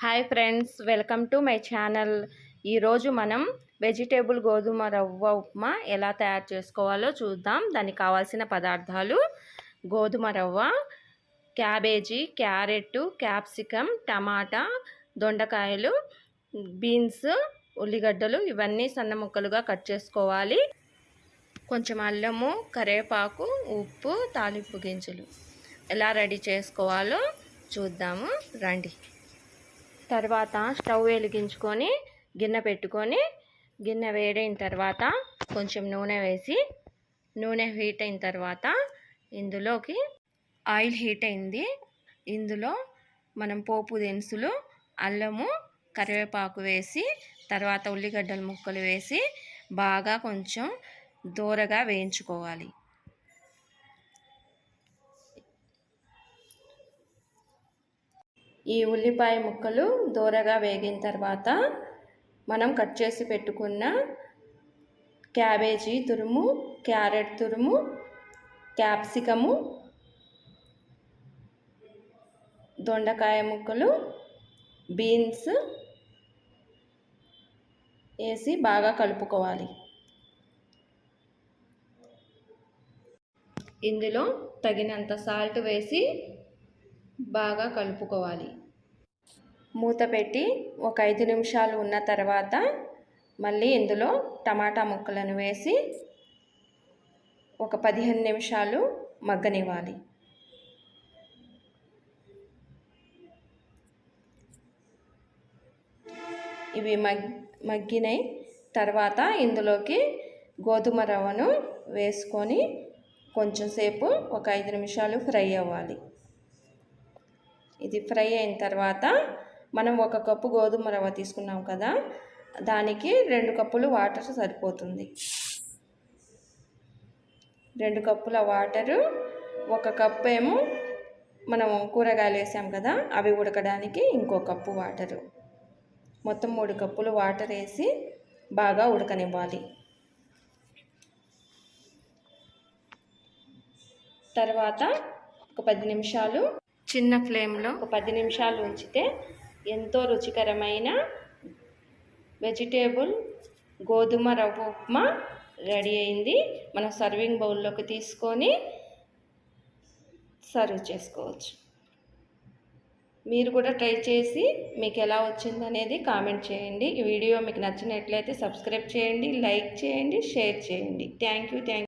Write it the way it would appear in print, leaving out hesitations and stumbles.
Hi friends, welcome to my channel. ఈరోజు మనం vegetable గోధుమ రవ్వ ఉప్మా ఎలా తయారు చేసుకోవాలో చూద్దాం. దానికి కావాల్సిన పదార్థాలు: గోధుమ రవ్వ, క్యాబేజీ, క్యారెట్, క్యాప్సికమ్, టమాటా, దొండకాయలు, బీన్స్, ఉల్లిగడ్డలు ఇవన్నీ సన్న ముక్కలుగా కట్ చేసుకోవాలి. కొంచెం అల్లము, కరివేపాకు, ఉప్పు, తాలింపు గింజలు. ఎలా రెడీ చేసుకోవాలో చూద్దాము రండి. తర్వాత స్టవ్ వెలిగించుకొని గిన్నె పెట్టుకొని, గిన్నె వేడైన తర్వాత కొంచెం నూనె వేసి, నూనె హీట్ అయిన తర్వాత ఇందులోకి ఆయిల్ హీట్ అయింది. ఇందులో మనం పోపు దినుసులు, అల్లము, కరివేపాకు వేసి, తర్వాత ఉల్లిగడ్డల ముక్కలు వేసి బాగా కొంచెం దూరగా వేయించుకోవాలి. ఈ ఉల్లిపాయ ముక్కలు దూరగా వేగిన తర్వాత మనం కట్ చేసి పెట్టుకున్న క్యాబేజీ తురుము, క్యారెట్ తురుము, క్యాప్సికము, దొండకాయ ముక్కలు, బీన్స్ వేసి బాగా కలుపుకోవాలి. ఇందులో తగినంత సాల్ట్ వేసి బాగా కలుపుకోవాలి. మూత పెట్టి ఒక 5 నిమిషాలు ఉన్న తర్వాత మళ్ళీ ఇందులో టమాటా ముక్కలను వేసి ఒక 15 నిమిషాలు మగ్గనివ్వాలి. ఇవి మగ్గినాయి తర్వాత ఇందులోకి గోధుమ రవ్వను వేసుకొని కొంచెం సేపు ఒక 5 నిమిషాలు ఫ్రై అవ్వాలి. ఇది ఫ్రై అయిన తర్వాత మనం 1 కప్పు గోధుమ రవ్వ తీసుకున్నాం కదా, దానికి 2 కప్పులు వాటర్ సరిపోతుంది. 2 కప్పుల వాటరు, 1 కప్పు ఏమో మనం కూరగాయలు వేసాం కదా అవి ఉడకడానికి ఇంకో కప్పు వాటరు, మొత్తం 3 కప్పులు వాటర్ వేసి బాగా ఉడకనివ్వాలి. తర్వాత ఒక 10 నిమిషాలు చిన్న ఫ్లేమ్లో ఒక 10 నిమిషాలు ఉంచితే ఎంతో రుచికరమైన వెజిటేబుల్ గోధుమ రవ్వ ఉప్మా రెడీ అయింది. మనం సర్వింగ్ బౌల్లోకి తీసుకొని సర్వ్ చేసుకోవచ్చు. మీరు కూడా ట్రై చేసి మీకు ఎలా వచ్చిందనేది కామెంట్ చేయండి. ఈ వీడియో మీకు నచ్చినట్లయితే సబ్స్క్రైబ్ చేయండి, లైక్ చేయండి, షేర్ చేయండి. Thank you.